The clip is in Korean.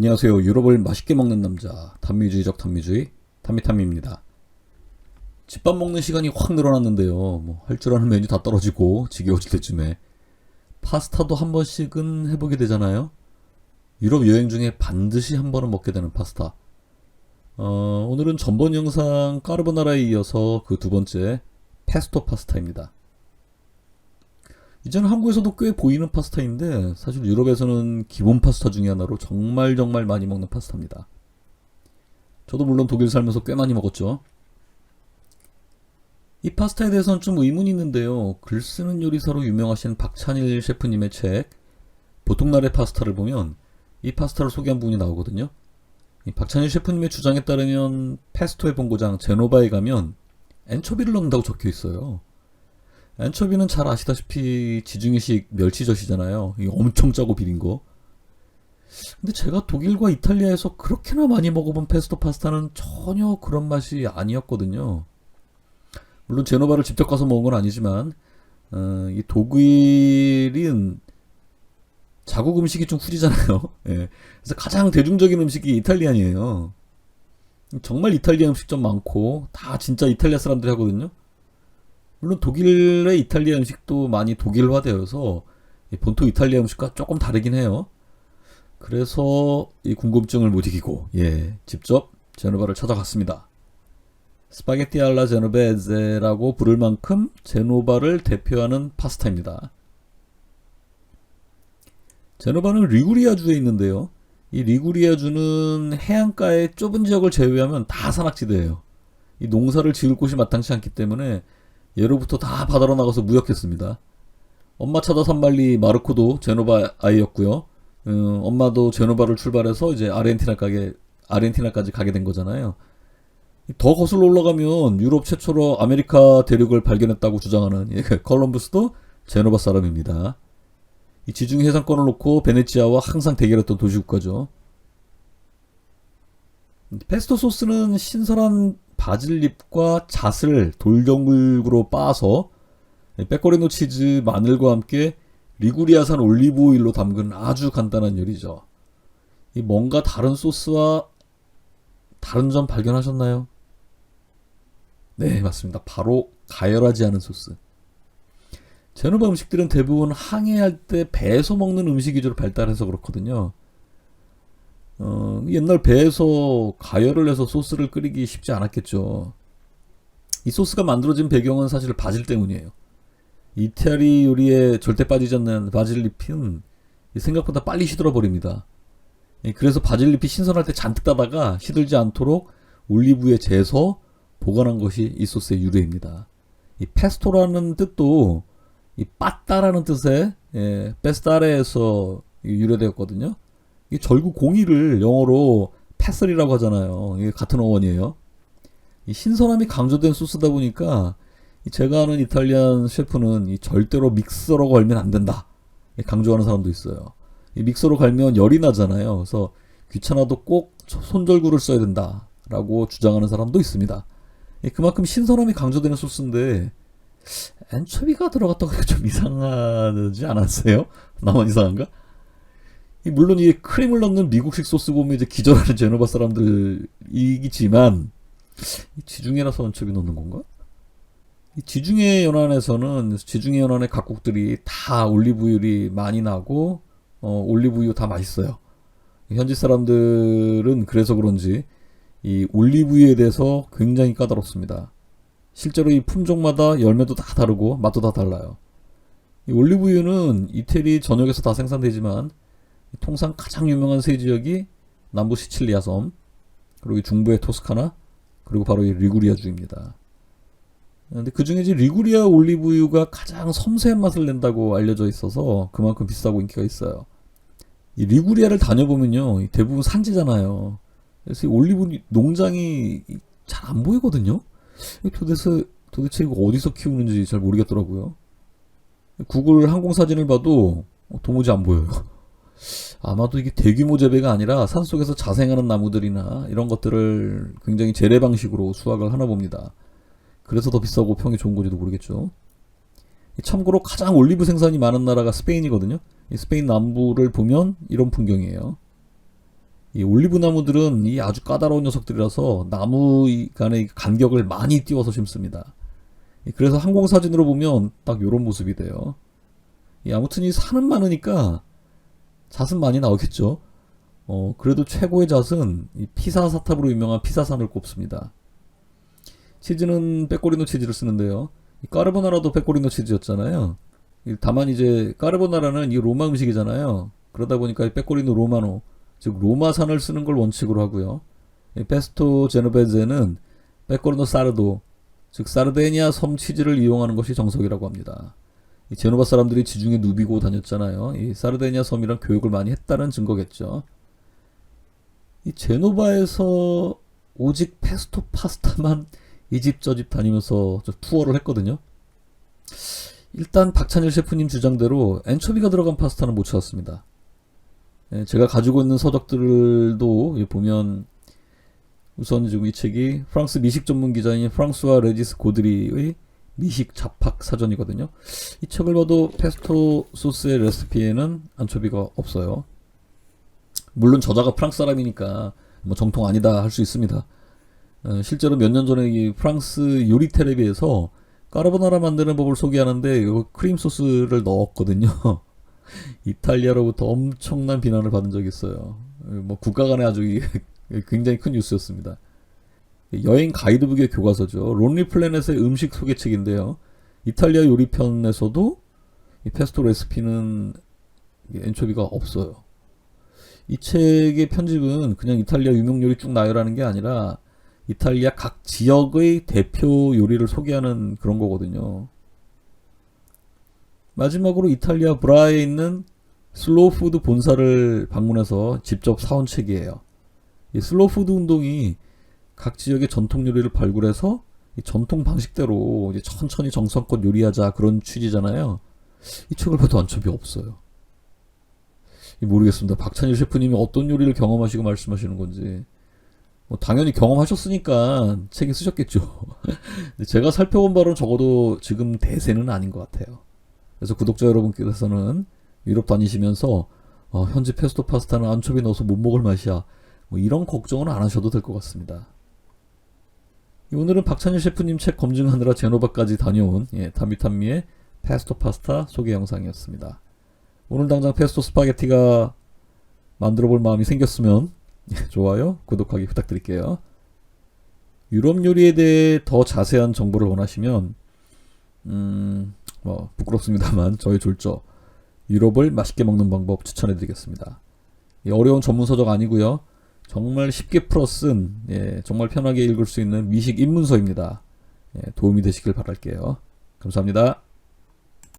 안녕하세요. 유럽을 맛있게 먹는 남자 단미주의적 단미주의 탄미탄미입니다. 집밥 먹는 시간이 확 늘어났는데요. 뭐 할 줄 아는 메뉴 다 떨어지고 지겨워질 때쯤에 파스타도 한 번씩은 해보게 되잖아요. 유럽 여행 중에 반드시 한 번은 먹게 되는 파스타. 오늘은 전번 영상 까르보나라에 이어서 그 두 번째 페스토 파스타입니다. 이제는 한국에서도 꽤 보이는 파스타인데 사실 유럽에서는 기본 파스타 중에 하나로 정말 많이 먹는 파스타입니다. 저도 물론 독일 살면서 꽤 많이 먹었죠. 이 파스타에 대해서는 좀 의문이 있는데요. 글 쓰는 요리사로 유명하신 박찬일 셰프님의 책 보통날의 파스타를 보면 이 파스타를 소개한 부분이 나오거든요. 이 박찬일 셰프님의 주장에 따르면 페스토의 본고장 제노바에 가면 엔초비를 넣는다고 적혀 있어요. 엔초비는 잘 아시다시피 지중해식 멸치젓이잖아요. 이게 엄청 짜고 비린 거. 근데 제가 독일과 이탈리아에서 그렇게나 많이 먹어본 페스토 파스타는 전혀 그런 맛이 아니었거든요. 물론 제노바를 직접 가서 먹은 건 아니지만 이 독일은 자국 음식이 좀 후지잖아요. 예. 그래서 가장 대중적인 음식이 이탈리안이에요. 정말 이탈리아 음식점 많고 다 진짜 이탈리아 사람들이 하거든요. 물론 독일의 이탈리아 음식도 많이 독일화되어서 본토 이탈리아 음식과 조금 다르긴 해요. 그래서 이 궁금증을 못 이기고 직접 제노바를 찾아갔습니다. 스파게티 알라 제노베제라고 부를 만큼 제노바를 대표하는 파스타입니다. 제노바는 리구리아주에 있는데요. 이 리구리아주는 해안가의 좁은 지역을 제외하면 다 산악지대예요. 이 농사를 지을 곳이 마땅치 않기 때문에 예로부터 다 바다로 나가서 무역했습니다. 엄마 찾아 산말리 마르코도 제노바 아이였고요. 엄마도 제노바를 출발해서 이제 아르헨티나까지 가게 된 거잖아요. 더 거슬러 올라가면 유럽 최초로 아메리카 대륙을 발견했다고 주장하는 콜럼부스도 제노바 사람입니다. 이 지중해 해상권을 놓고 베네치아와 항상 대결했던 도시국가죠. 페스토 소스는 신선한 바질잎과 잣을 돌덩굴로 빻아서 빼꼬리노 치즈, 마늘과 함께 리구리아산 올리브 오일로 담근 아주 간단한 요리죠. 이 뭔가 다른 소스와 다른 점 발견하셨나요? 네, 맞습니다. 바로 가열하지 않은 소스. 제노바 음식들은 대부분 항해할 때 배에서 먹는 음식 위주로 발달해서 그렇거든요. 옛날 배에서 가열을 해서 소스를 끓이기 쉽지 않았겠죠. 이 소스가 만들어진 배경은 사실 바질 때문이에요. 이태리 요리에 절대 빠지지 않는 바질잎은 생각보다 빨리 시들어 버립니다. 그래서 바질잎이 신선할 때 잔뜩 따다가 시들지 않도록 올리브유에 재서 보관한 것이 이 소스의 유래입니다. 이 페스토라는 뜻도 이 빠따라는 뜻의 페스타레에서 유래되었거든요. 이 절구 공이를 영어로 패슬이라고 하잖아요. 이게 같은 어원이에요. 이 신선함이 강조된 소스다 보니까 제가 아는 이탈리안 셰프는 이 절대로 믹서로 갈면 안 된다 강조하는 사람도 있어요. 이 믹서로 갈면 열이 나잖아요. 그래서 귀찮아도 꼭 손절구를 써야 된다라고 주장하는 사람도 있습니다. 그만큼 신선함이 강조되는 소스인데 엔초비가 들어갔다고 좀 이상하지 않았어요? 나만 이상한가? 물론 이 크림을 넣는 미국식 소스 보면 이제 기절하는 제노바 사람들이지만 지중해라서 엔초비 넣는 건가? 이 지중해 연안에서는 지중해 연안의 각국들이 다 올리브유를 많이 나고 올리브유 다 맛있어요. 현지 사람들은 그래서 그런지 이 올리브유에 대해서 굉장히 까다롭습니다. 실제로 이 품종마다 열매도 다 다르고 맛도 다 달라요. 이 올리브유는 이태리 전역에서 다 생산되지만 통상 가장 유명한 세 지역이 남부 시칠리아 섬, 그리고 중부의 토스카나, 그리고 바로 이 리구리아주입니다. 근데 그 중에 이제 리구리아 올리브유가 가장 섬세한 맛을 낸다고 알려져 있어서 그만큼 비싸고 인기가 있어요. 이 리구리아를 다녀보면요, 대부분 산지잖아요. 그래서 이 올리브 농장이 잘 안 보이거든요. 도대체 이거 어디서 키우는지 잘 모르겠더라고요. 구글 항공사진을 봐도 도무지 안 보여요. 아마도 이게 대규모 재배가 아니라 산속에서 자생하는 나무들이나 이런 것들을 굉장히 재래 방식으로 수확을 하나 봅니다. 그래서 더 비싸고 평이 좋은 건지도 모르겠죠. 참고로 가장 올리브 생산이 많은 나라가 스페인이거든요. 이 스페인 남부를 보면 이런 풍경이에요. 이 올리브 나무들은 이 아주 까다로운 녀석들이라서 나무 간의 간격을 많이 띄워서 심습니다. 그래서 항공사진으로 보면 딱 요런 모습이 돼요. 아무튼 이 산은 많으니까 잣은 많이 나오겠죠. 그래도 최고의 잣은 이 피사 사탑으로 유명한 피사산을 꼽습니다. 치즈는 페코리노 치즈를 쓰는데요. 이 까르보나라도 페코리노 치즈였잖아요. 다만 이제 까르보나라는 이 로마 음식이잖아요. 그러다 보니까 이 페코리노 로마노, 즉 로마산을 쓰는 걸 원칙으로 하고요. 이 페스토 제노베제는 페코리노 사르도, 즉 사르데니아 섬 치즈를 이용하는 것이 정석이라고 합니다. 이 제노바 사람들이 지중해 누비고 다녔잖아요. 이 사르데니아 섬이랑 교육을 많이 했다는 증거겠죠. 이 제노바에서 오직 페스토 파스타만 이 집 저 집 다니면서 투어를 했거든요. 일단 박찬일 셰프님 주장대로 엔초비가 들어간 파스타는 못 찾았습니다. 제가 가지고 있는 서적들도 보면 우선 지금 이 책이 프랑스 미식 전문 기자인 프랑스와 레지스 고드리의 미식 잡학 사전이거든요. 이 책을 봐도 페스토 소스의 레시피에는 안초비가 없어요. 물론 저자가 프랑스 사람이니까 뭐 정통 아니다 할 수 있습니다. 실제로 몇 년 전에 이 프랑스 요리 텔레비에서 까르보나라 만드는 법을 소개하는데 크림 소스를 넣었거든요. 이탈리아로부터 엄청난 비난을 받은 적이 있어요. 뭐 국가 간에 아주 굉장히 큰 뉴스였습니다. 여행 가이드북의 교과서죠. 론리 플래넷의 음식 소개책인데요. 이탈리아 요리편에서도 이 페스토 레시피는 엔초비가 없어요. 이 책의 편집은 그냥 이탈리아 유명 요리 쭉 나열하는 게 아니라 이탈리아 각 지역의 대표 요리를 소개하는 그런 거거든요. 마지막으로 이탈리아 브라에 있는 슬로우 푸드 본사를 방문해서 직접 사온 책이에요. 이 슬로우 푸드 운동이 각 지역의 전통 요리를 발굴해서 이 전통 방식대로 이제 천천히 정성껏 요리하자 그런 취지잖아요. 이 책을 봐도 안초비 없어요. 모르겠습니다. 박찬일 셰프님이 어떤 요리를 경험하시고 말씀하시는 건지. 당연히 경험하셨으니까 책에 쓰셨겠죠. 제가 살펴본 바로는 적어도 지금 대세는 아닌 것 같아요. 그래서 구독자 여러분께서는 유럽 다니시면서 현지 페스토 파스타는 안초비 넣어서 못 먹을 맛이야, 뭐 이런 걱정은 안 하셔도 될 것 같습니다. 오늘은 박찬일 셰프님 책 검증하느라 제노바까지 다녀온 타미타미의 페스토 파스타 소개 영상이었습니다. 오늘 당장 페스토 스파게티가 만들어 볼 마음이 생겼으면 좋아요, 구독하기 부탁드릴게요. 유럽 요리에 대해 더 자세한 정보를 원하시면 뭐 부끄럽습니다만 저희 졸저 유럽을 맛있게 먹는 방법 추천해 드리겠습니다. 어려운 전문 서적 아니고요. 정말 쉽게 풀어 쓴 정말 편하게 읽을 수 있는 미식 입문서입니다. 도움이 되시길 바랄게요. 감사합니다.